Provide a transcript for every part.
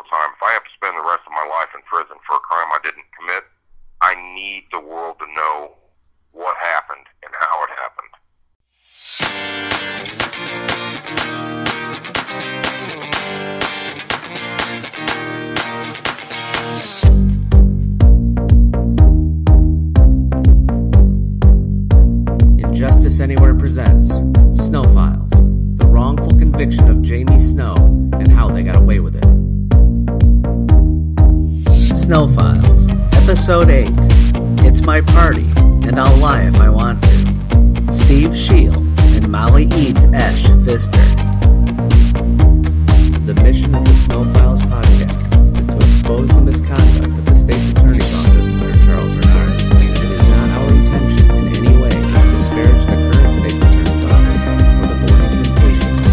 the time, if I have to spend the rest of my life in prison for a crime I didn't commit, I need the world to know what happened and how it happened. Injustice Anywhere presents Snow Files, the wrongful conviction of Jamie Snow and how they got away with it. Snow Files, Episode 8, It's My Party, and I'll Lie If I Want To. Steve Scheel and Molly Eads Esche Pfister. The mission of the Snow Files podcast is to expose the misconduct of the state's attorney's office under Charles Renard. It is not our intention in any way to disparage the current state's attorney's office or the Bordentown Police Department.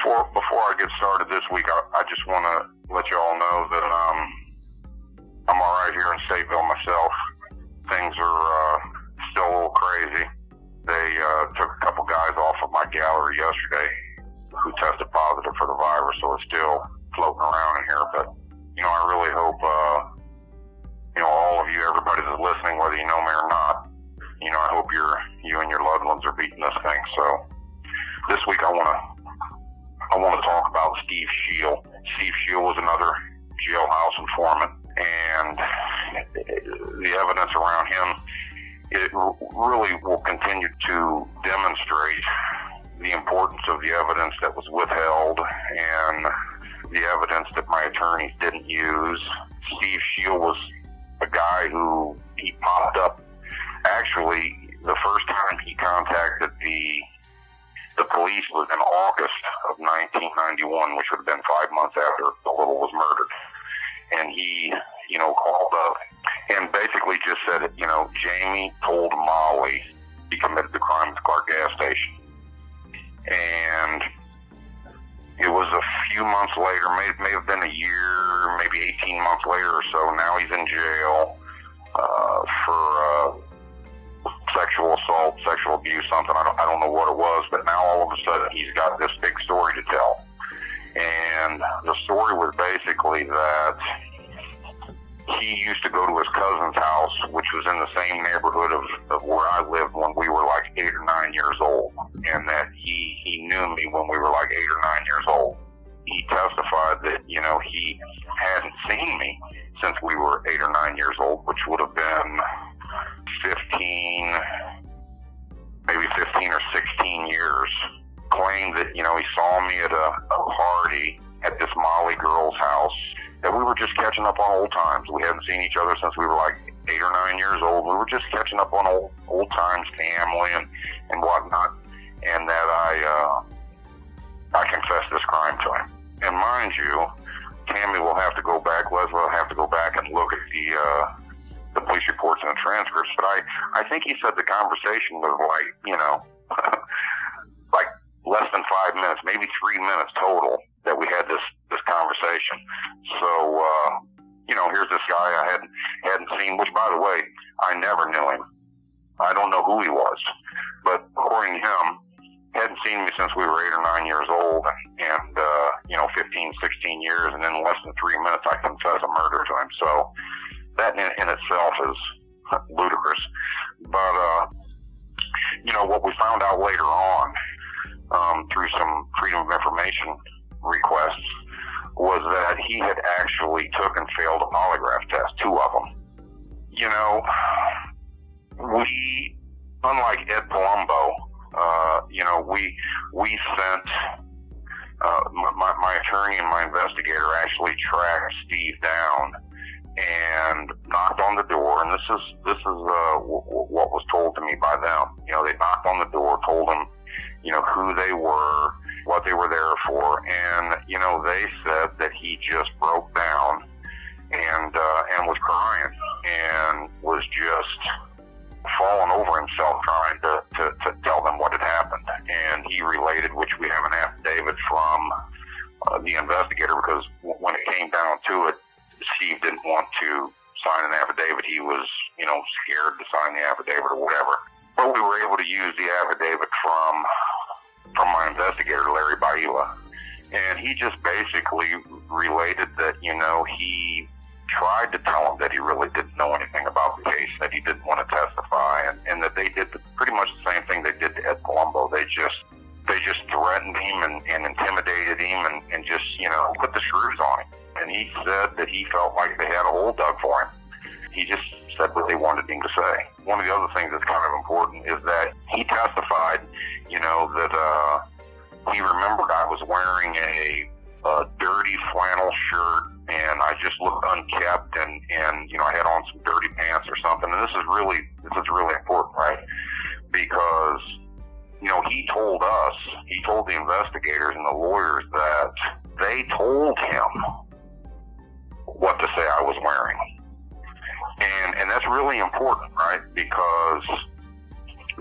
Before I get started this week, I just want to let you all know that I'm all right here in Stateville myself. Things are still a little crazy. They took a couple guys off of my gallery yesterday who tested positive for the virus, so it's still floating around in here. But, I really hope, all of you, everybody that's listening, whether you know me or not, I hope you and your loved ones are beating this thing. So this week I want to talk about Steve Scheel. Steve Scheel was another jailhouse informant, and the evidence around him, it really will continue to demonstrate the importance of the evidence that was withheld and the evidence that my attorneys didn't use. Steve Scheel was a guy who he popped up. Actually, the first time he contacted the police was in August of 1991, which would have been 5 months after the little was murdered. And he, called up and basically just said, Jamie told Molly he committed the crime at the Clark gas station. And it was a few months later, may have been a year, maybe 18 months later or so. Now he's in jail for sexual assault, sexual abuse, something. I don't know what it was, but now all of a sudden he's got this big story to tell. And the story was basically that he used to go to his cousin's house, which was in the same neighborhood of where I lived when we were like 8 or 9 years old, and that he knew me when we were like 8 or 9 years old. He testified that, he hadn't seen me since we were 8 or 9 years old, which would have been 15 or 16 years. Claimed that, he saw me at a party at this Molly girl's house, that we were just catching up on old times. We hadn't seen each other since we were like 8 or 9 years old. We were just catching up on old times, family and whatnot, and that I confessed this crime to him. And mind you, Tammy will have to go back, Leslie will have to go back and look at the police reports and the transcripts, but I think he said the conversation was like, like less than 5 minutes, maybe 3 minutes total that we had this conversation. So, here's this guy I hadn't seen, which, by the way, I never knew him. I don't know who he was, but according to him, hadn't seen me since we were 8 or 9 years old, and 15, 16 years, and in less than 3 minutes I confess a murder to him. So that in itself is ludicrous. But, what we found out later on, through some Freedom of Information requests, was that he had actually took and failed a polygraph test, 2 of them. We, unlike Ed Palumbo, we sent, my attorney and my investigator actually tracked Steve down and knocked on the door, and this is what was told to me by them. They knocked on the door, told him, who they were, what they were there for, and they said that he just broke down and man was crying and was just falling over himself trying to tell them what had happened. And he related, which we have an affidavit from the investigator, because when it came down to it, Steve didn't want to sign an affidavit. He was, scared to sign the affidavit or whatever. But we were able to use the affidavit from my investigator, Larry Baila. And he just basically related that, he tried to tell him that he really didn't know anything about the case, that he didn't want to testify, and that they did pretty much the same thing they did to Ed Palumbo. They just threatened him and intimidated him and just, put the screws on him. And he said that he felt like they had a hole dug for him. He just said what they wanted him to say. One of the other things that's kind of important is that he testified, that he remembered I was wearing a dirty flannel shirt, and I just looked unkept, and I had on some dirty pants or something. And this is really important, right? Because he told the investigators and the lawyers that they told him what to say I was wearing, and that's really important, right? Because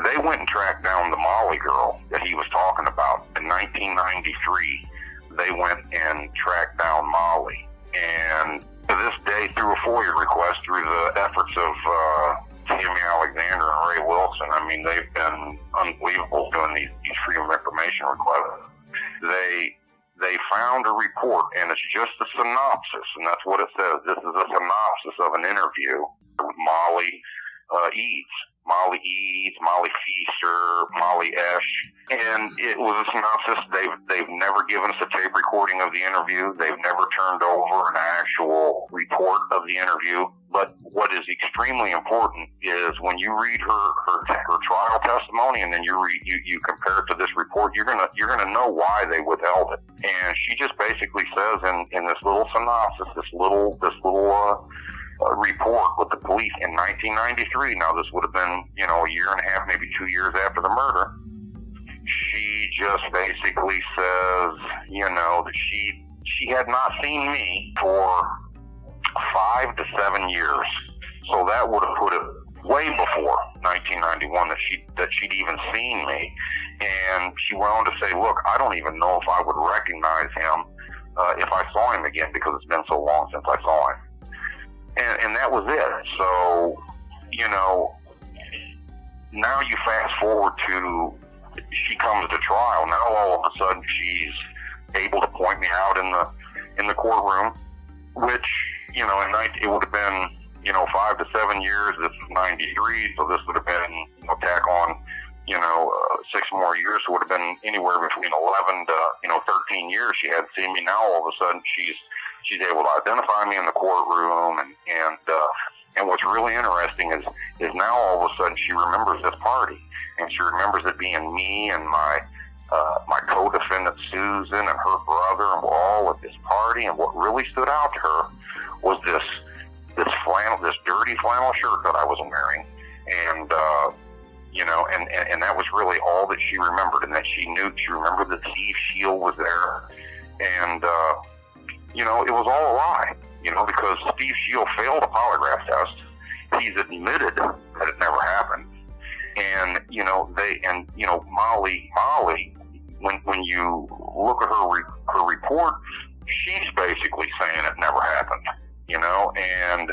they went and tracked down the Molly girl that he was talking about in 1993. They went and tracked down Molly. And to this day, through a FOIA request, through the efforts of Tammy Alexander and Ray Wilson, I mean, they've been unbelievable doing these Freedom of Information requests. They found a report, and it's just a synopsis, and that's what it says. This is a synopsis of an interview with Molly Eads. Molly Eads, Molly Pfister, Molly Esche, and it was a synopsis. They've never given us a tape recording of the interview. They've never turned over an actual report of the interview. But what is extremely important is when you read her trial testimony, and then you compare it to this report, you're gonna know why they withheld it. And she just basically says in this little synopsis, this little report with the police in 1993. Now, this would have been, a year and a half, maybe 2 years after the murder. She just basically says, that she had not seen me for 5 to 7 years. So that would have put it way before 1991 that she'd even seen me. And she went on to say, look, I don't even know if I would recognize him if I saw him again, because it's been so long since I saw him. And that was it. So, now you fast forward to, she comes to trial. Now all of a sudden she's able to point me out in the courtroom, which, it would have been, 5 to 7 years. This is 93, so this would have been, tack on, 6 more years. So it would have been anywhere between 11 to, 13 years she hadn't seen me. Now all of a sudden she's able to identify me in the courtroom, and what's really interesting is now all of a sudden she remembers this party, and she remembers it being me and my co-defendant Susan and her brother, and we're all at this party. And what really stood out to her was this dirty flannel shirt that I was wearing, and and that was really all that she remembered, and that she remembered that Steve Scheel was there, and it was all a lie, because Steve Scheel failed a polygraph test. He's admitted that it never happened. And, Molly, when you look at her report, she's basically saying it never happened, and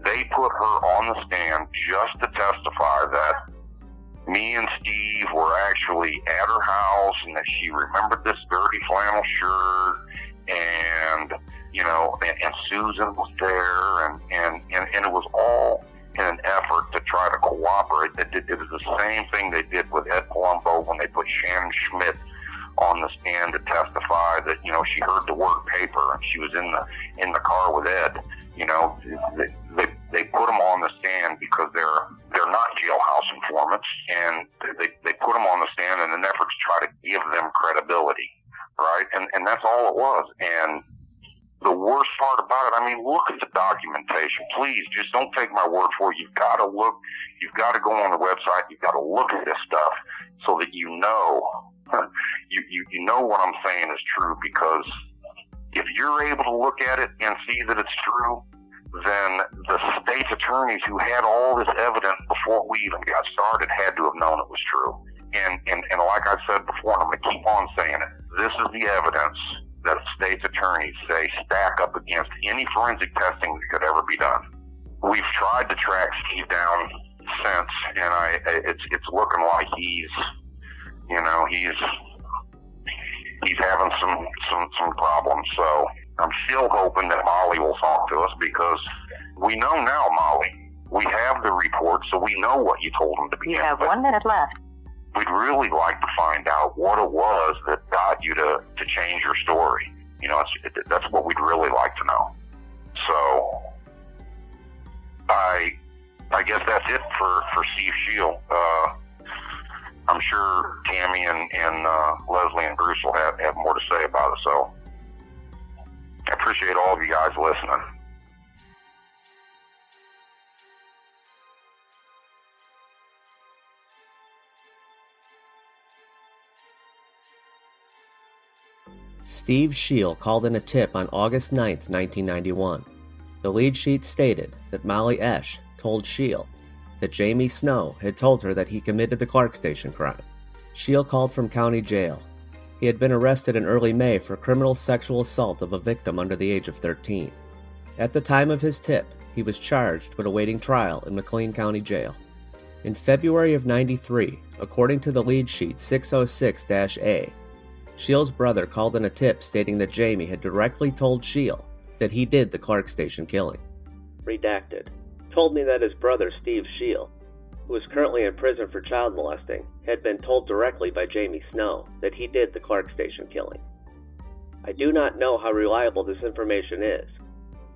they put her on the stand just to testify that me and Steve were actually at her house, and that she remembered this dirty flannel shirt, and Susan was there, and it was all in an effort to try to cooperate. It was the same thing they did with Ed Palumbo when they put Shannon Schmidt on the stand to testify that she heard the word paper, and she was in the car with Ed. They put them on the stand because they're not jailhouse informants, and they put them on the stand in an effort to try to give them credibility, right? And that's all it was. And the worst part about it, look at the documentation. Please, just don't take my word for it. You've got to look. You've got to go on the website. You've got to look at this stuff so that you know what I'm saying is true. Because if you're able to look at it and see that it's true, then the state's attorneys who had all this evidence before we even got started had to have known it was true. And like I said before, and I'm going to keep on saying it, this is the evidence that state's attorneys say stack up against any forensic testing that could ever be done. We've tried to track Steve down since, and it's looking like he's having some problems. So I'm still hoping that Molly will talk to us, because we know now, Molly, we have the report, so we know what you told him to begin with. You have 1 minute left. We'd really like to find out what it was that got you to change your story. You know, that's what we'd really like to know. So I guess that's it for Steve Scheel. I'm sure Tammy and Leslie and Bruce will have more to say about it. So I appreciate all of you guys listening. Steve Scheel called in a tip on August 9, 1991. The lead sheet stated that Molly Esche told Scheel that Jamie Snow had told her that he committed the Clark Station crime. Scheel called from county jail. He had been arrested in early May for criminal sexual assault of a victim under the age of 13. At the time of his tip, he was charged but awaiting trial in McLean County Jail. In February of '93, according to the lead sheet 606-A, Scheel's brother called in a tip stating that Jamie had directly told Scheel that he did the Clark Station killing. Redacted. Told me that his brother, Steve Scheel, who is currently in prison for child molesting, had been told directly by Jamie Snow that he did the Clark Station killing. I do not know how reliable this information is,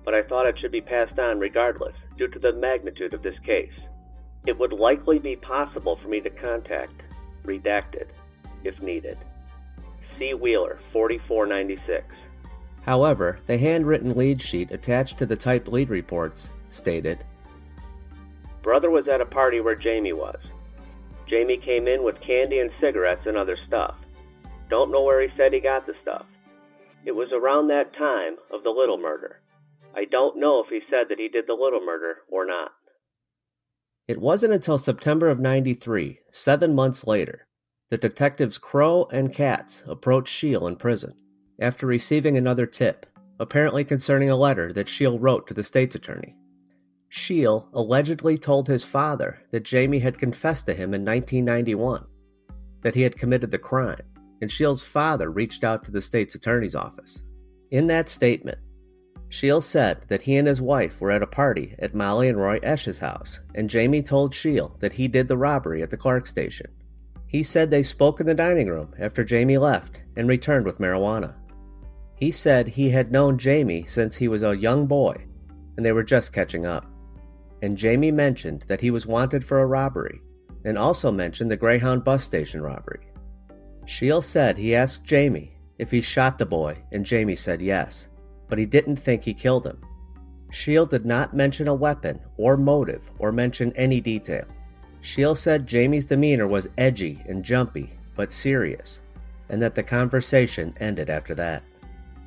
but I thought it should be passed on regardless due to the magnitude of this case. It would likely be possible for me to contact Redacted if needed. C. Wheeler, 4496. However, the handwritten lead sheet attached to the typed lead reports stated, "Brother was at a party where Jamie was. Jamie came in with candy and cigarettes and other stuff. Don't know where he said he got the stuff. It was around that time of the Little murder. I don't know if he said that he did the Little murder or not." It wasn't until September of '93, 7 months later, that detectives Crow and Katz approached Scheel in prison after receiving another tip, apparently concerning a letter that Scheel wrote to the state's attorney. Scheel allegedly told his father that Jamie had confessed to him in 1991 that he had committed the crime, and Scheel's father reached out to the state's attorney's office. In that statement, Scheel said that he and his wife were at a party at Molly and Roy Esche's house, and Jamie told Scheel that he did the robbery at the Clark Station. He said they spoke in the dining room after Jamie left and returned with marijuana. He said he had known Jamie since he was a young boy, and they were just catching up. And Jamie mentioned that he was wanted for a robbery, and also mentioned the Greyhound bus station robbery. Scheel said he asked Jamie if he shot the boy, and Jamie said yes, but he didn't think he killed him. Scheel did not mention a weapon or motive or mention any detail. Scheel said Jamie's demeanor was edgy and jumpy, but serious, and that the conversation ended after that.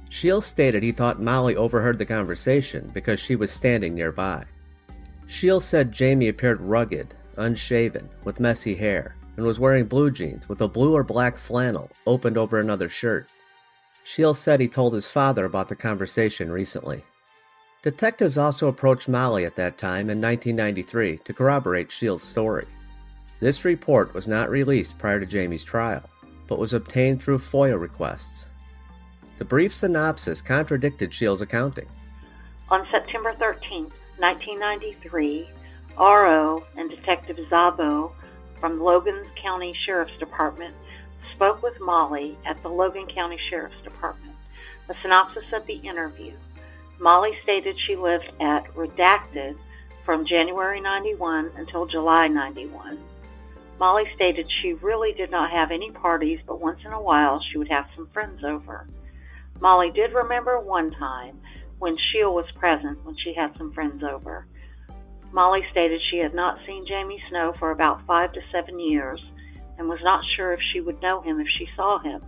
Scheel stated he thought Molly overheard the conversation because she was standing nearby. Scheel said Jamie appeared rugged, unshaven, with messy hair, and was wearing blue jeans with a blue or black flannel opened over another shirt. Scheel said he told his father about the conversation recently. Detectives also approached Molly at that time in 1993 to corroborate Scheel's story. This report was not released prior to Jamie's trial, but was obtained through FOIA requests. The brief synopsis contradicted Scheel's accounting. On September 13, 1993, R.O. and Detective Zabo from Logan County Sheriff's Department spoke with Molly at the Logan County Sheriff's Department. The synopsis of the interview. Molly stated she lived at Redacted from January 91 until July 91. Molly stated she really did not have any parties, but once in a while she would have some friends over. Molly did remember one time when Scheel was present when she had some friends over. Molly stated she had not seen Jamie Snow for about 5 to 7 years and was not sure if she would know him if she saw him.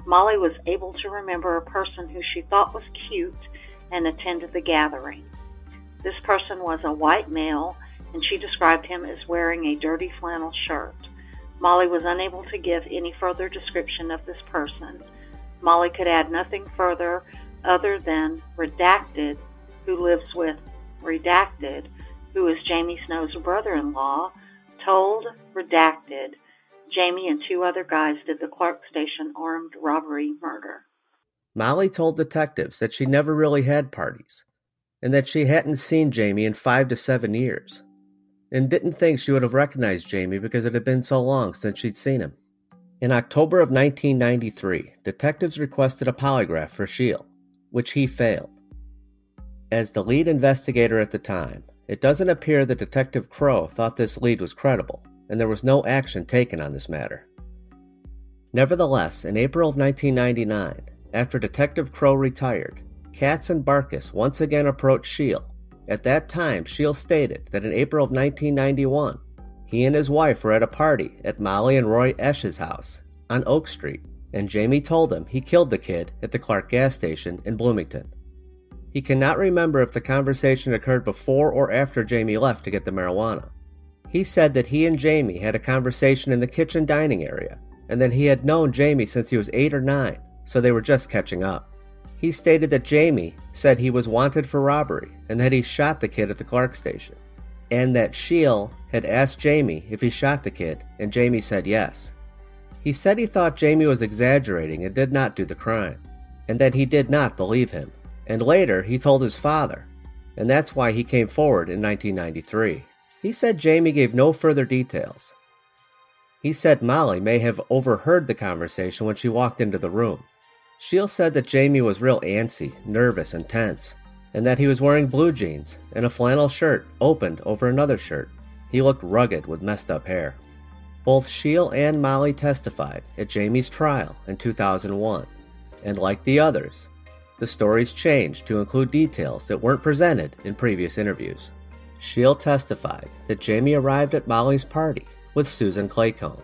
Molly was able to remember a person who she thought was cute and attended the gathering. This person was a white male, and she described him as wearing a dirty flannel shirt. Molly was unable to give any further description of this person. Molly could add nothing further other than Redacted, who lives with Redacted, who is Jamie Snow's brother-in-law, told Redacted Jamie and 2 other guys did the Clark Station armed robbery murder. Molly told detectives that she never really had parties, and that she hadn't seen Jamie in 5 to 7 years, and didn't think she would have recognized Jamie because it had been so long since she'd seen him. In October of 1993, detectives requested a polygraph for Scheel, which he failed. As the lead investigator at the time, it doesn't appear that Detective Crow thought this lead was credible, and there was no action taken on this matter. Nevertheless, in April of 1999, after Detective Crow retired, Katz and Barkus once again approached Scheel. At that time, Scheel stated that in April of 1991, he and his wife were at a party at Molly and Roy Esche's house on Oak Street, and Jamie told him he killed the kid at the Clark gas station in Bloomington. He cannot remember if the conversation occurred before or after Jamie left to get the marijuana. He said that he and Jamie had a conversation in the kitchen dining area, and that he had known Jamie since he was 8 or 9, so they were just catching up. He stated that Jamie said he was wanted for robbery, and that he shot the kid at the Clark station, and that Scheel had asked Jamie if he shot the kid, and Jamie said yes. He said he thought Jamie was exaggerating and did not do the crime, and that he did not believe him, and later he told his father, and that's why he came forward in 1993. He said Jamie gave no further details. He said Molly may have overheard the conversation when she walked into the room. Scheel said that Jamie was real antsy, nervous, and tense, and that he was wearing blue jeans and a flannel shirt opened over another shirt. He looked rugged with messed up hair. Both Scheel and Molly testified at Jamie's trial in 2001, and like the others, the stories changed to include details that weren't presented in previous interviews. Scheel testified that Jamie arrived at Molly's party with Susan Claycomb.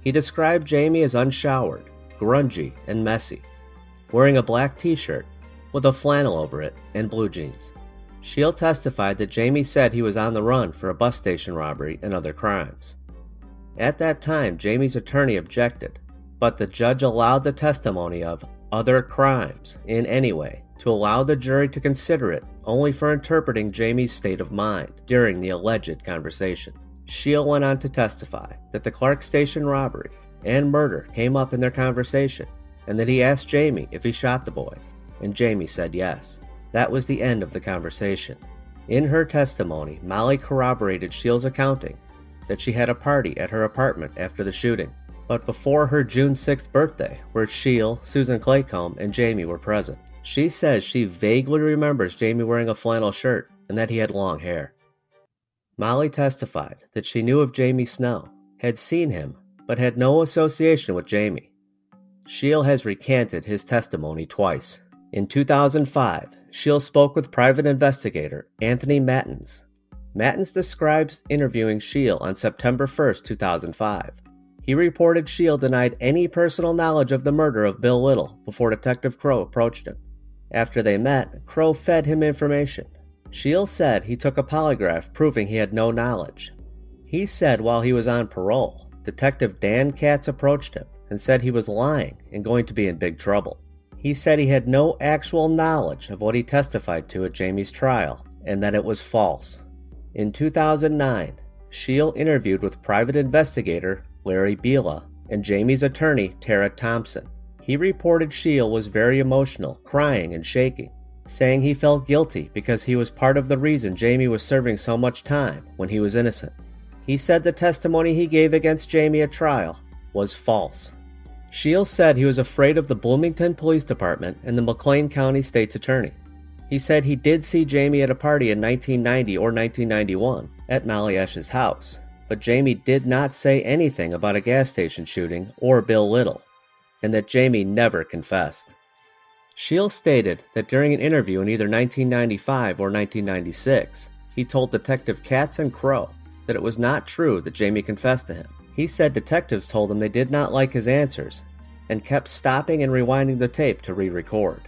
He described Jamie as unshowered, grungy, and messy, wearing a black t-shirt with a flannel over it and blue jeans. Scheel testified that Jamie said he was on the run for a bus station robbery and other crimes. At that time, Jamie's attorney objected, but the judge allowed the testimony of other crimes in any way to allow the jury to consider it only for interpreting Jamie's state of mind during the alleged conversation. Scheel went on to testify that the Clark Station robbery and murder came up in their conversation, and that he asked Jamie if he shot the boy, and Jamie said yes. That was the end of the conversation. In her testimony, Molly corroborated Scheel's accounting that she had a party at her apartment after the shooting, but before her June 6th birthday, where Scheel, Susan Claycomb, and Jamie were present. She says she vaguely remembers Jamie wearing a flannel shirt and that he had long hair. Molly testified that she knew of Jamie Snow, had seen him, but had no association with Jamie. Scheel has recanted his testimony twice. In 2005, Scheel spoke with private investigator Anthony Mattins. Mattins describes interviewing Scheel on September 1st, 2005. He reported Scheel denied any personal knowledge of the murder of Bill Little before Detective Crow approached him. After they met, Crow fed him information. Scheel said he took a polygraph proving he had no knowledge. He said while he was on parole, Detective Dan Katz approached him and said he was lying and going to be in big trouble. He said he had no actual knowledge of what he testified to at Jamie's trial and that it was false. In 2009, Scheel interviewed with private investigator Larry Bila and Jamie's attorney Tara Thompson. He reported Scheel was very emotional, crying and shaking, saying he felt guilty because he was part of the reason Jamie was serving so much time when he was innocent. He said the testimony he gave against Jamie at trial was false. Scheel said he was afraid of the Bloomington Police Department and the McLean County State's Attorney. He said he did see Jamie at a party in 1990 or 1991 at Molly Esche's house, but Jamie did not say anything about a gas station shooting or Bill Little, and that Jamie never confessed. Scheel stated that during an interview in either 1995 or 1996, he told Detective Katz and Crow that it was not true that Jamie confessed to him. He said detectives told him they did not like his answers and kept stopping and rewinding the tape to re-record.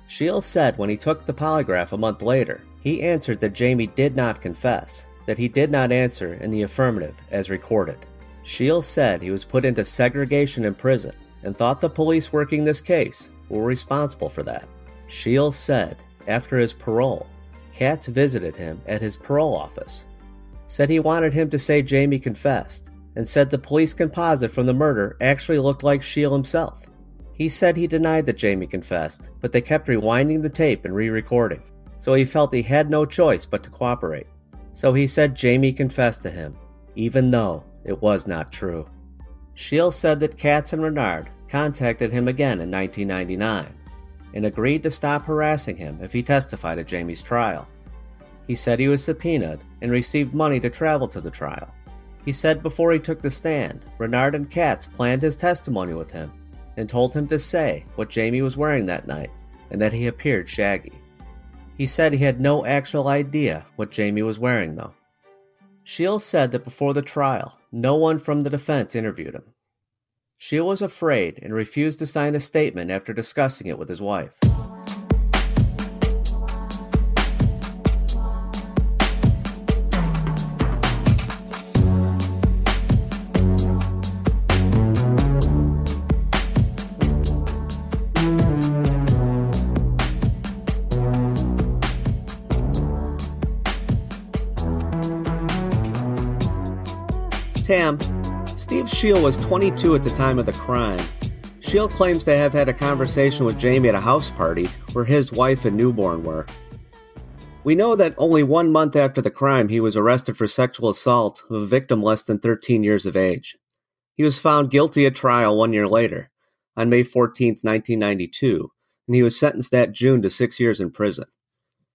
Scheel said when he took the polygraph a month later He answered that Jamie did not confess, that he did not answer in the affirmative as recorded. Scheel said he was put into segregation in prison and thought the police working this case were responsible for that. Scheel said after his parole, Katz visited him at his parole office, said he wanted him to say Jamie confessed, and said the police composite from the murder actually looked like Scheel himself. He said he denied that Jamie confessed, but they kept rewinding the tape and re-recording, so he felt he had no choice but to cooperate. So he said Jamie confessed to him, even though it was not true. Scheel said that Katz and Renard contacted him again in 1999 and agreed to stop harassing him if he testified at Jamie's trial. He said he was subpoenaed and received money to travel to the trial. He said before he took the stand, Renard and Katz planned his testimony with him and told him to say what Jamie was wearing that night and that he appeared shaggy. He said he had no actual idea what Jamie was wearing, though. Scheel said that before the trial, no one from the defense interviewed him. Scheel was afraid and refused to sign a statement after discussing it with his wife. Tam, Steve Scheel was 22 at the time of the crime. Scheel claims to have had a conversation with Jamie at a house party where his wife and newborn were. We know that only 1 month after the crime he was arrested for sexual assault of a victim less than 13 years of age. He was found guilty at trial 1 year later, on May 14, 1992, and he was sentenced that June to 6 years in prison.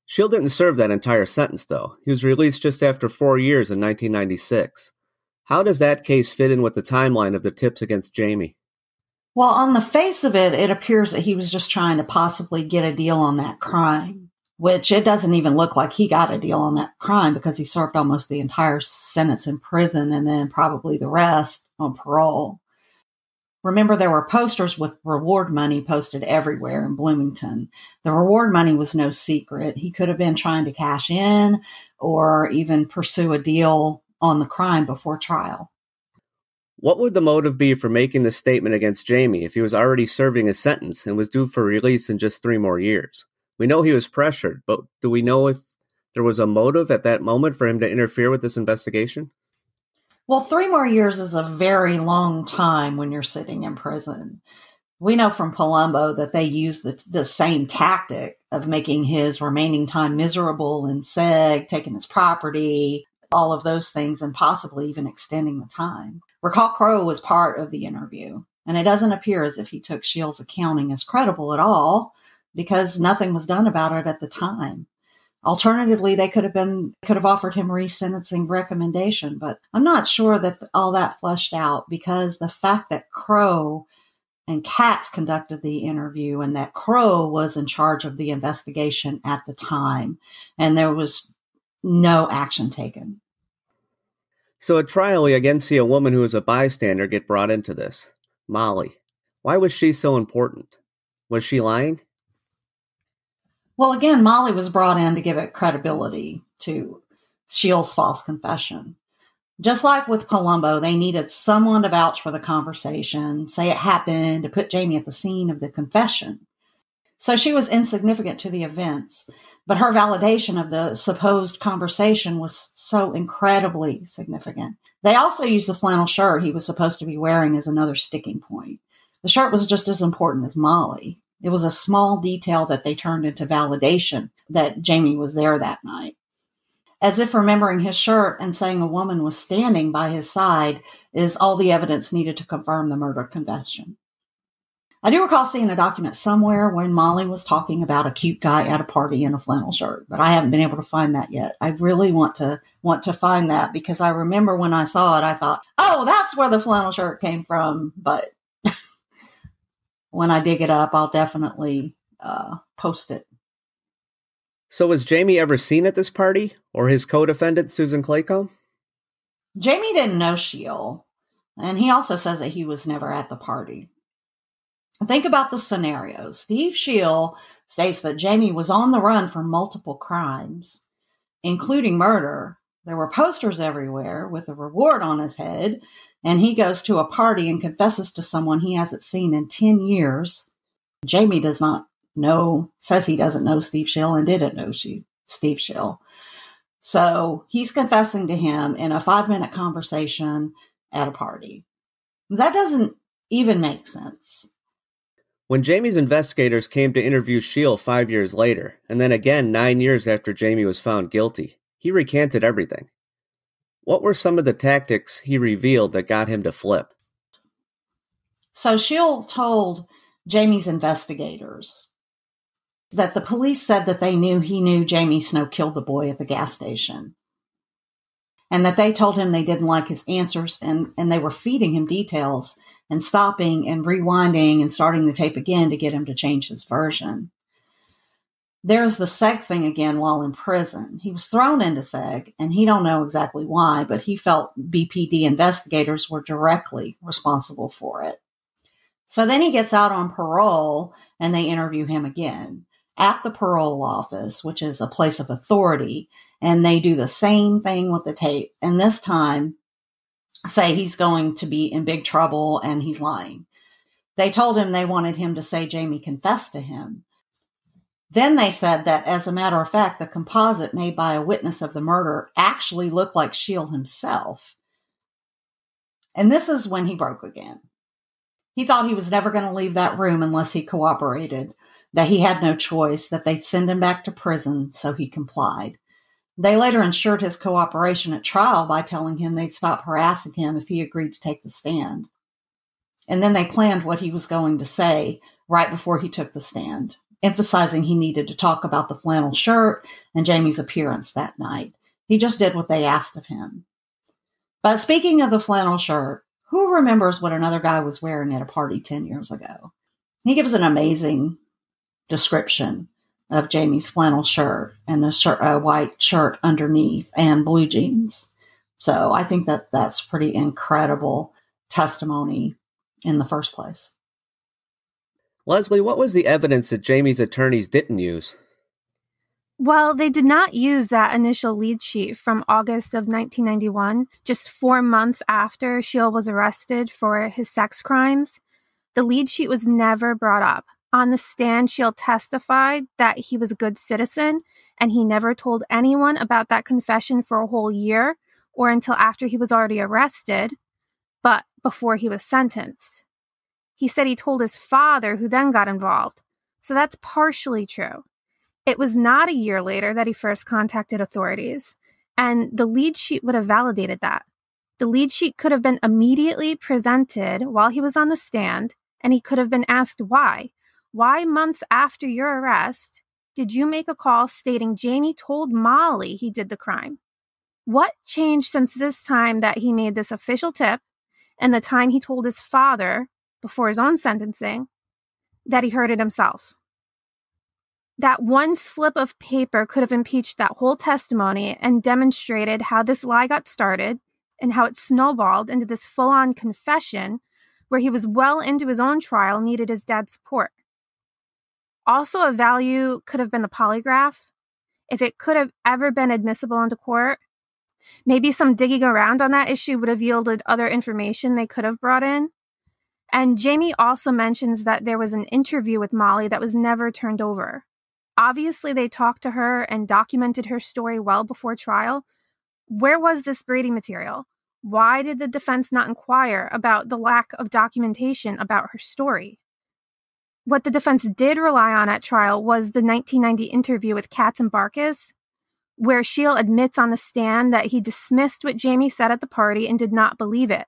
Scheel didn't serve that entire sentence, though. He was released just after 4 years in 1996. How does that case fit in with the timeline of the tips against Jamie? Well, on the face of it, it appears that he was just trying to possibly get a deal on that crime, which it doesn't even look like he got a deal on that crime because he served almost the entire sentence in prison and then probably the rest on parole. Remember, there were posters with reward money posted everywhere in Bloomington. The reward money was no secret. He could have been trying to cash in or even pursue a deal on the crime before trial. What would the motive be for making this statement against Jamie if he was already serving a sentence and was due for release in just 3 more years? We know he was pressured, but do we know if there was a motive at that moment for him to interfere with this investigation? Well, 3 more years is a very long time when you're sitting in prison. We know from Palumbo that they used the same tactic of making his remaining time miserable in seg, taking his property, all of those things, and possibly even extending the time. Recall Crowe was part of the interview, and it doesn't appear as if he took Scheel's accounting as credible at all because nothing was done about it at the time. Alternatively, they could have offered him resentencing recommendation, but I'm not sure that all that fleshed out because the fact that Crowe and Katz conducted the interview and that Crowe was in charge of the investigation at the time, and there was no action taken. So at trial, we again see a woman who was a bystander get brought into this. Molly. Why was she so important? Was she lying? Well, again, Molly was brought in to give it credibility to Scheel's false confession. Just like with Palumbo, they needed someone to vouch for the conversation, say it happened, to put Jamie at the scene of the confession. So she was insignificant to the events, but her validation of the supposed conversation was so incredibly significant. They also used the flannel shirt he was supposed to be wearing as another sticking point. The shirt was just as important as Molly. It was a small detail that they turned into validation that Jamie was there that night. As if remembering his shirt and saying a woman was standing by his side is all the evidence needed to confirm the murder confession. I do recall seeing a document somewhere when Molly was talking about a cute guy at a party in a flannel shirt, but I haven't been able to find that yet. I really want to find that because I remember when I saw it, I thought, oh, that's where the flannel shirt came from. But when I dig it up, I'll definitely post it. So was Jamie ever seen at this party or his co-defendant, Susan Claycomb? Jamie didn't know Scheel, and he also says that he was never at the party. Think about the scenario. Steve Scheel states that Jamie was on the run for multiple crimes, including murder. There were posters everywhere with a reward on his head, and he goes to a party and confesses to someone he hasn't seen in 10 years. Jamie does not know, says he doesn't know Steve Scheel and didn't know Steve Scheel. So he's confessing to him in a 5-minute conversation at a party. That doesn't even make sense. When Jamie's investigators came to interview Scheel 5 years later, and then again 9 years after Jamie was found guilty, he recanted everything. What were some of the tactics he revealed that got him to flip? So Scheel told Jamie's investigators that the police said that he knew Jamie Snow killed the boy at the gas station. And that they told him they didn't like his answers, and they were feeding him details and stopping and rewinding and starting the tape again to get him to change his version. There's the SEG thing again while in prison. He was thrown into SEG, and he don't know exactly why, but he felt BPD investigators were directly responsible for it. So then he gets out on parole, and they interview him again at the parole office, which is a place of authority, and they do the same thing with the tape. And this time, say he's going to be in big trouble and he's lying. They told him they wanted him to say Jamie confessed to him. Then they said that, as a matter of fact, the composite made by a witness of the murder actually looked like Scheel himself. And this is when he broke again. He thought he was never going to leave that room unless he cooperated, that he had no choice, that they'd send him back to prison, so he complied. They later ensured his cooperation at trial by telling him they'd stop harassing him if he agreed to take the stand. And then they planned what he was going to say right before he took the stand, emphasizing he needed to talk about the flannel shirt and Jamie's appearance that night. He just did what they asked of him. But speaking of the flannel shirt, who remembers what another guy was wearing at a party 10 years ago? He gives an amazing description of Jamie's flannel shirt and a white shirt underneath and blue jeans. So I think that that's pretty incredible testimony in the first place. Leslie, what was the evidence that Jamie's attorneys didn't use? Well, they did not use that initial lead sheet from August of 1991, just 4 months after Scheel was arrested for his sex crimes. The lead sheet was never brought up. On the stand, Scheel testified that he was a good citizen, and he never told anyone about that confession for a whole year or until after he was already arrested, but before he was sentenced. He said he told his father, who then got involved. So that's partially true. It was not a year later that he first contacted authorities, and the lead sheet would have validated that. The lead sheet could have been immediately presented while he was on the stand, and he could have been asked why. Why, months after your arrest, did you make a call stating Jamie told Molly he did the crime? What changed since this time that he made this official tip and the time he told his father, before his own sentencing, that he heard it himself? That one slip of paper could have impeached that whole testimony and demonstrated how this lie got started and how it snowballed into this full-on confession where he was well into his own trial, needed his dad's support. Also, a value could have been the polygraph, if it could have ever been admissible into court. Maybe some digging around on that issue would have yielded other information they could have brought in. And Jamie also mentions that there was an interview with Molly that was never turned over. Obviously, they talked to her and documented her story well before trial. Where was this Brady material? Why did the defense not inquire about the lack of documentation about her story? What the defense did rely on at trial was the 1990 interview with Katz and Barkas, where Scheel admits on the stand that he dismissed what Jamie said at the party and did not believe it.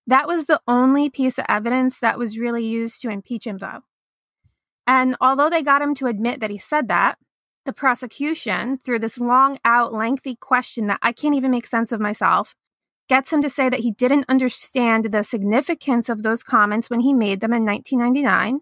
That was the only piece of evidence that was really used to impeach him, though. And although they got him to admit that he said that, the prosecution, through this long-out, lengthy question that I can't even make sense of myself, gets him to say that he didn't understand the significance of those comments when he made them in 1999.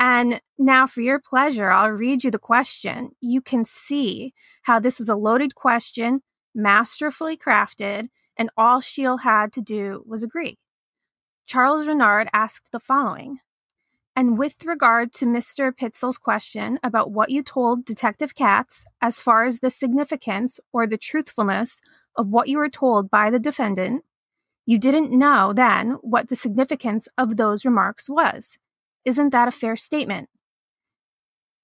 And now, for your pleasure, I'll read you the question. You can see how this was a loaded question, masterfully crafted, and all Scheel had to do was agree. Charles Renard asked the following: And with regard to Mr. Pitzel's question about what you told Detective Katz as far as the significance or the truthfulness of what you were told by the defendant, you didn't know then what the significance of those remarks was. Isn't that a fair statement?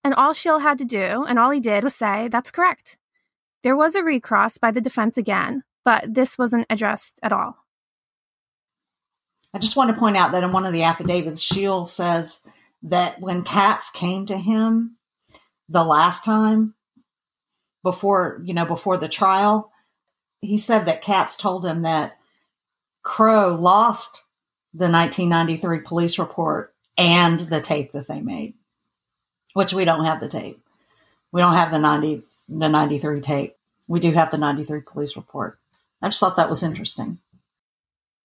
And all Scheel had to do, and all he did, was say, that's correct. There was a recross by the defense again, but this wasn't addressed at all. I just want to point out that in one of the affidavits, Scheel says that when Katz came to him the last time before the trial, he said that Katz told him that Crow lost the 1993 police report and the tape that they made, which we don't have the tape. We don't have the 93 tape. We do have the 93 police report. I just thought that was interesting.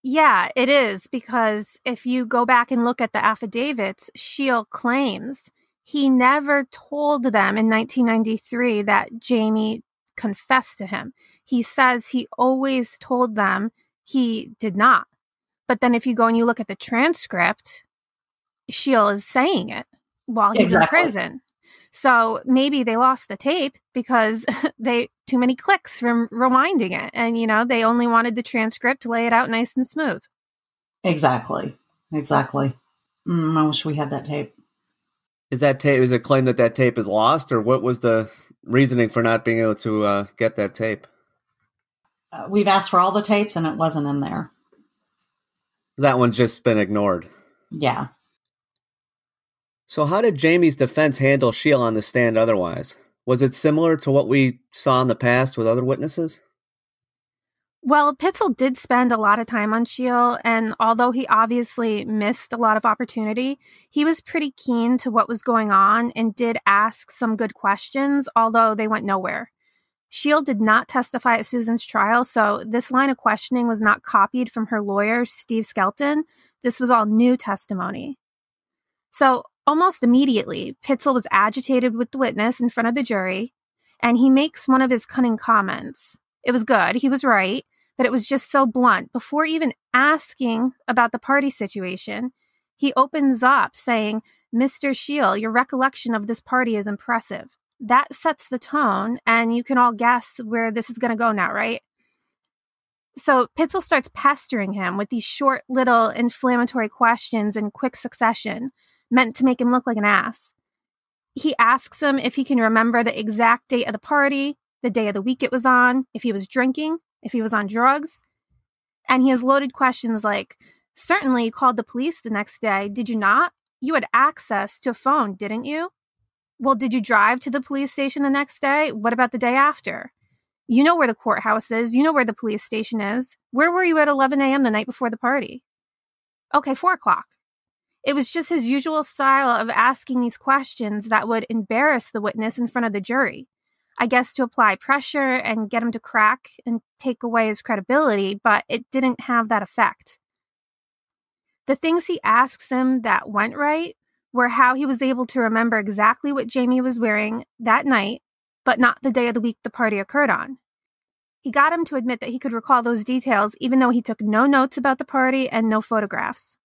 Yeah, it is, because if you go back and look at the affidavits, Scheel claims he never told them in 1993 that Jamie confessed to him. He says he always told them he did not. But then if you go and you look at the transcript, Scheel is saying it while he's in prison. So maybe they lost the tape because too many clicks from rewinding it. And, they only wanted the transcript to lay it out nice and smooth. Exactly. I wish we had that tape. Is it claimed that tape is lost, or what was the reasoning for not being able to get that tape? We've asked for all the tapes and it wasn't in there. That one's just been ignored. Yeah. So how did Jamie's defense handle Scheel on the stand otherwise? Was it similar to what we saw in the past with other witnesses? Well, Pitzel did spend a lot of time on Scheel, and although he obviously missed a lot of opportunity, he was pretty keen to what was going on and did ask some good questions, although they went nowhere. Scheel did not testify at Susan's trial, so this line of questioning was not copied from her lawyer, Steve Skelton. This was all new testimony. So almost immediately, Pitzel was agitated with the witness in front of the jury, and he makes one of his cunning comments. It was good, he was right, but it was just so blunt. Before even asking about the party situation, he opens up saying, "Mr. Scheel, your recollection of this party is impressive." That sets the tone, and you can all guess where this is going to go now, right? So Pitzel starts pestering him with these short little inflammatory questions in quick succession, meant to make him look like an ass. He asks him if he can remember the exact date of the party, the day of the week it was on, if he was drinking, if he was on drugs. And he has loaded questions like, "Certainly you called the police the next day, did you not? You had access to a phone, didn't you? Well, did you drive to the police station the next day? What about the day after? You know where the courthouse is. You know where the police station is. Where were you at 11 a.m. the night before the party?" Okay, 4 o'clock. It was just his usual style of asking these questions that would embarrass the witness in front of the jury. I guess to apply pressure and get him to crack and take away his credibility, but it didn't have that effect. The things he asks him that went right were how he was able to remember exactly what Jamie was wearing that night, but not the day of the week the party occurred on. He got him to admit that he could recall those details even though he took no notes about the party and no photographs.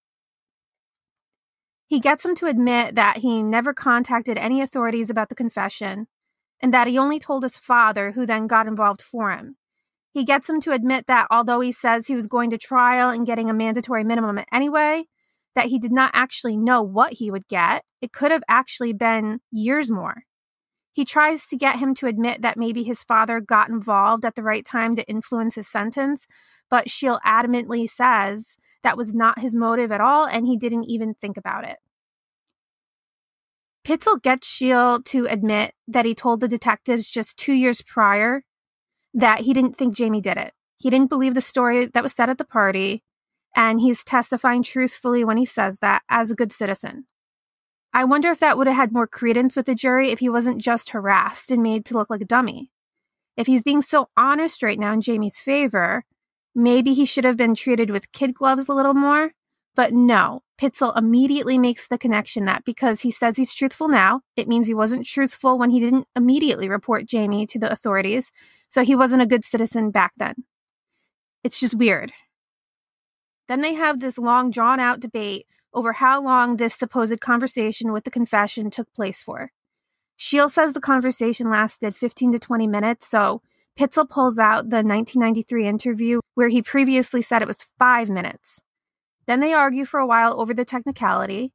He gets him to admit that he never contacted any authorities about the confession, and that he only told his father, who then got involved for him. He gets him to admit that although he says he was going to trial and getting a mandatory minimum anyway, that he did not actually know what he would get. It could have actually been years more. He tries to get him to admit that maybe his father got involved at the right time to influence his sentence, but Scheel adamantly says that was not his motive at all, and he didn't even think about it. Pitzel gets Scheel to admit that he told the detectives just 2 years prior that he didn't think Jamie did it. He didn't believe the story that was said at the party, and he's testifying truthfully when he says that as a good citizen. I wonder if that would have had more credence with the jury if he wasn't just harassed and made to look like a dummy. If he's being so honest right now in Jamie's favor, maybe he should have been treated with kid gloves a little more. But no, Pitzel immediately makes the connection that because he says he's truthful now, it means he wasn't truthful when he didn't immediately report Jamie to the authorities, so he wasn't a good citizen back then. It's just weird. Then they have this long, drawn-out debate over how long this supposed conversation with the confession took place for. Scheel says the conversation lasted 15 to 20 minutes, so Pitzel pulls out the 1993 interview where he previously said it was 5 minutes. Then they argue for a while over the technicality,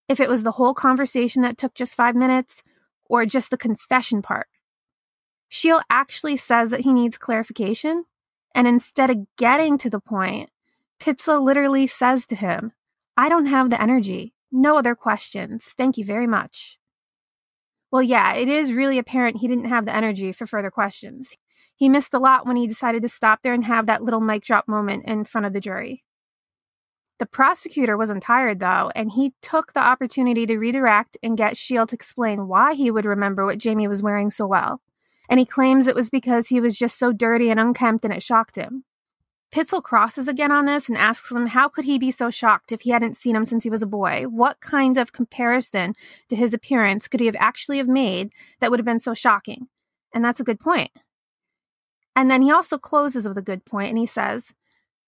if it was the whole conversation that took just 5 minutes or just the confession part. Scheel actually says that he needs clarification, and instead of getting to the point, Pitzel literally says to him, "I don't have the energy. No other questions. Thank you very much." Well, yeah, it is really apparent he didn't have the energy for further questions. He missed a lot when he decided to stop there and have that little mic drop moment in front of the jury. The prosecutor wasn't tired, though, and he took the opportunity to redirect and get Scheel to explain why he would remember what Jamie was wearing so well. And he claims it was because he was just so dirty and unkempt and it shocked him. Pitzel crosses again on this and asks him how could he be so shocked if he hadn't seen him since he was a boy? What kind of comparison to his appearance could he have actually have made that would have been so shocking? And that's a good point. And then he also closes with a good point and he says,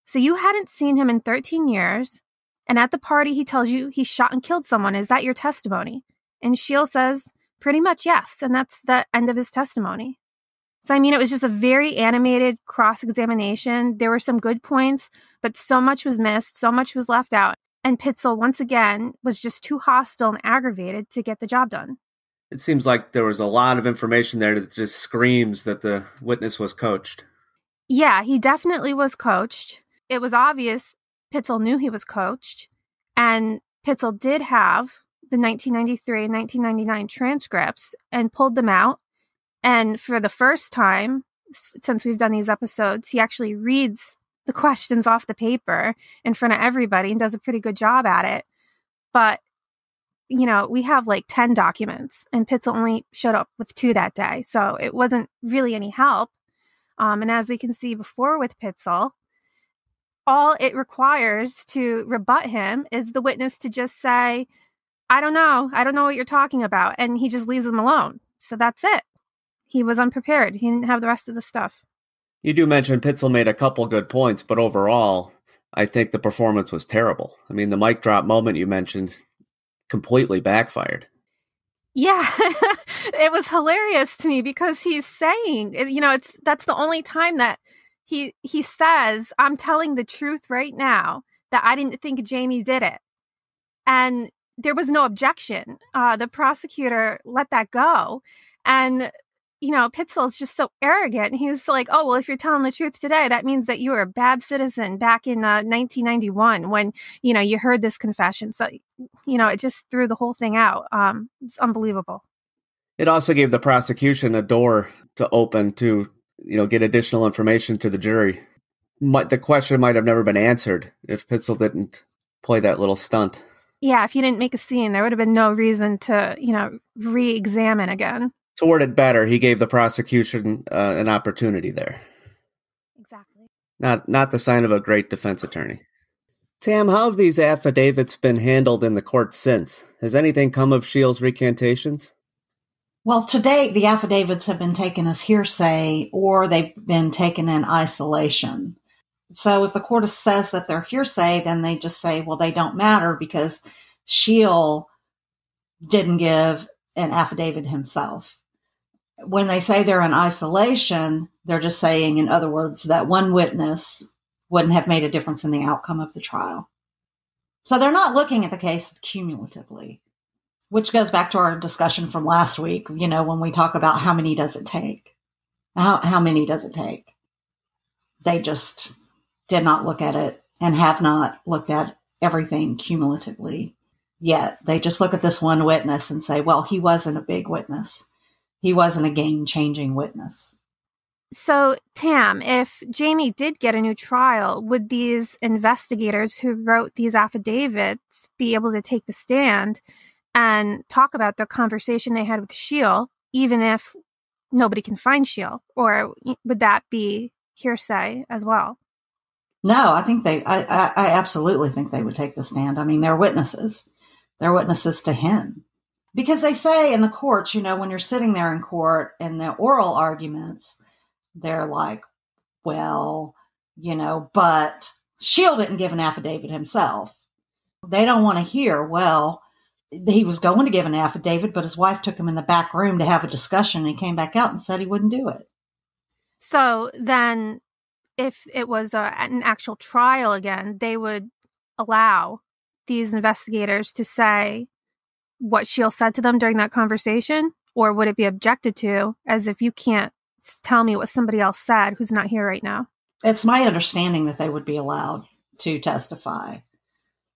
"So you hadn't seen him in 13 years, and at the party he tells you he shot and killed someone. Is that your testimony?" And Scheel says, "Pretty much yes," and that's the end of his testimony. So, I mean, it was just a very animated cross-examination. There were some good points, but so much was missed, so much was left out. And Pitzel, once again, was just too hostile and aggravated to get the job done. It seems like there was a lot of information there that just screams that the witness was coached. Yeah, he definitely was coached. It was obvious Pitzel knew he was coached. And Pitzel did have the 1993 and 1999 transcripts and pulled them out. And for the first time, since we've done these episodes, he actually reads the questions off the paper in front of everybody and does a pretty good job at it. But, you know, we have like 10 documents and Pitzel only showed up with 2 that day. So it wasn't really any help. And as we can see before with Pitzel, all it requires to rebut him is the witness to just say, I don't know what you're talking about. And he just leaves them alone. So that's it. He was unprepared. He didn't have the rest of the stuff. You do mention Pitzel made a couple good points, but overall, I think the performance was terrible. I mean, the mic drop moment you mentioned completely backfired. Yeah, it was hilarious to me because he's saying, you know, that's the only time that he says, I'm telling the truth right now that I didn't think Jamie did it. And there was no objection. The prosecutor let that go. And you know, Pitzel's just so arrogant. He's like, oh, well, if you're telling the truth today, that means that you were a bad citizen back in 1991 when, you know, you heard this confession. So, you know, it just threw the whole thing out. It's unbelievable. It also gave the prosecution a door to open to, you know, get additional information to the jury. The question might have never been answered if Pitzel didn't play that little stunt. Yeah, if you didn't make a scene, there would have been no reason to, you know, re-examine again. To word it better, he gave the prosecution an opportunity there. Exactly. Not the sign of a great defense attorney. Tam, how have these affidavits been handled in the court since? Has anything come of Scheel's recantations? Well, to date, the affidavits have been taken as hearsay or they've been taken in isolation. So if the court says that they're hearsay, then they just say, well, they don't matter because Scheel didn't give an affidavit himself. When they say they're in isolation, they're just saying, in other words, that one witness wouldn't have made a difference in the outcome of the trial. So they're not looking at the case cumulatively, which goes back to our discussion from last week, you know, when we talk about how many does it take? How many does it take? They just did not look at it and have not looked at everything cumulatively yet. They just look at this one witness and say, well, he wasn't a big witness. He wasn't a game-changing witness. So, Tam, if Jamie did get a new trial, would these investigators who wrote these affidavits be able to take the stand and talk about the conversation they had with Scheel, even if nobody can find Scheel? Or would that be hearsay as well? No, I think I absolutely think they would take the stand. I mean, they're witnesses. They're witnesses to him. Because they say in the courts, you know, when you're sitting there in court and the oral arguments, they're like, well, you know, but Scheel didn't give an affidavit himself. They don't want to hear, well, he was going to give an affidavit, but his wife took him in the back room to have a discussion, and he came back out and said he wouldn't do it. So then if it was an actual trial again, they would allow these investigators to say what Scheel said to them during that conversation? Or would it be objected to as if you can't tell me what somebody else said who's not here right now? It's my understanding that they would be allowed to testify.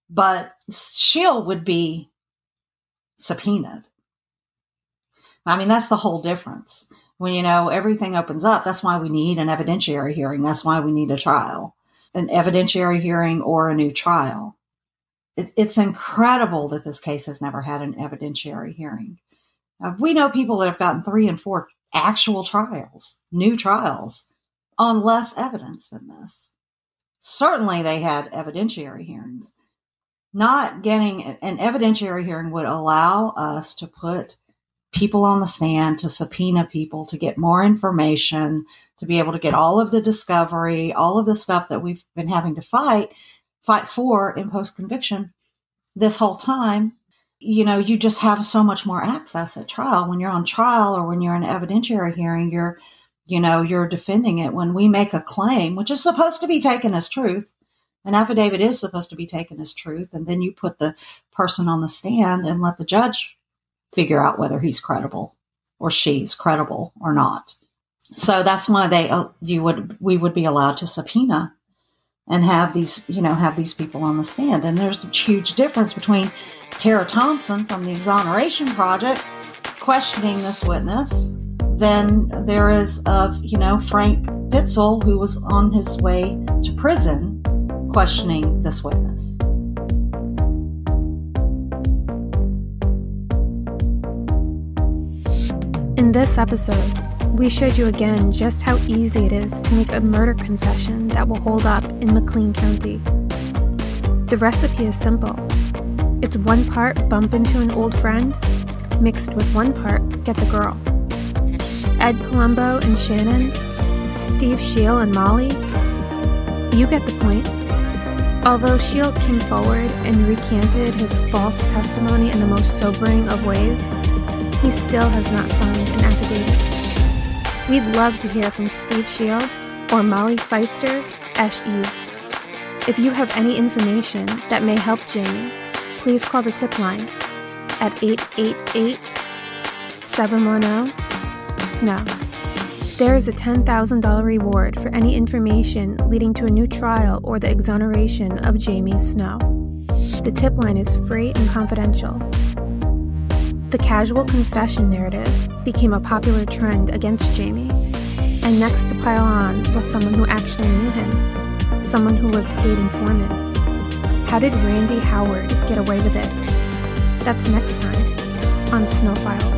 But Scheel would be subpoenaed. I mean, that's the whole difference. When, everything opens up, that's why we need an evidentiary hearing. That's why we need a trial, an evidentiary hearing or a new trial. It's incredible that this case has never had an evidentiary hearing. We know people that have gotten 3 and 4 actual trials, new trials, on less evidence than this. Certainly they had evidentiary hearings. Not getting an evidentiary hearing would allow us to put people on the stand, to subpoena people, to get more information, to be able to get all of the discovery, all of the stuff that we've been having to fight for in post-conviction this whole time. You just have so much more access at trial. When you're on trial or when you're in an evidentiary hearing, you're defending it. When we make a claim, which is supposed to be taken as truth, an affidavit is supposed to be taken as truth, and then you put the person on the stand and let the judge figure out whether he's credible or she's credible or not. So that's why we would be allowed to subpoena and have these people on the stand. And there's a huge difference between Tara Thompson from the Exoneration Project questioning this witness than there is of, Frank Pitzel, who was on his way to prison questioning this witness. In this episode, we showed you again just how easy it is to make a murder confession that will hold up in McLean County. The recipe is simple. It's 1 part bump into an old friend, mixed with 1 part get the girl. Ed Palumbo and Shannon, Steve Scheel and Molly, you get the point. Although Scheel came forward and recanted his false testimony in the most sobering of ways, he still has not signed an affidavit. We'd love to hear from Steve Scheel or Molly Pfister, Esche Eads. If you have any information that may help Jamie, please call the tip line at 888-710-SNOW. There is a $10,000 reward for any information leading to a new trial or the exoneration of Jamie Snow. The tip line is free and confidential. The casual confession narrative became a popular trend against Jamie, and next to pile on was someone who actually knew him, someone who was a paid informant. How did Randy Howard get away with it? That's next time on Snow Files.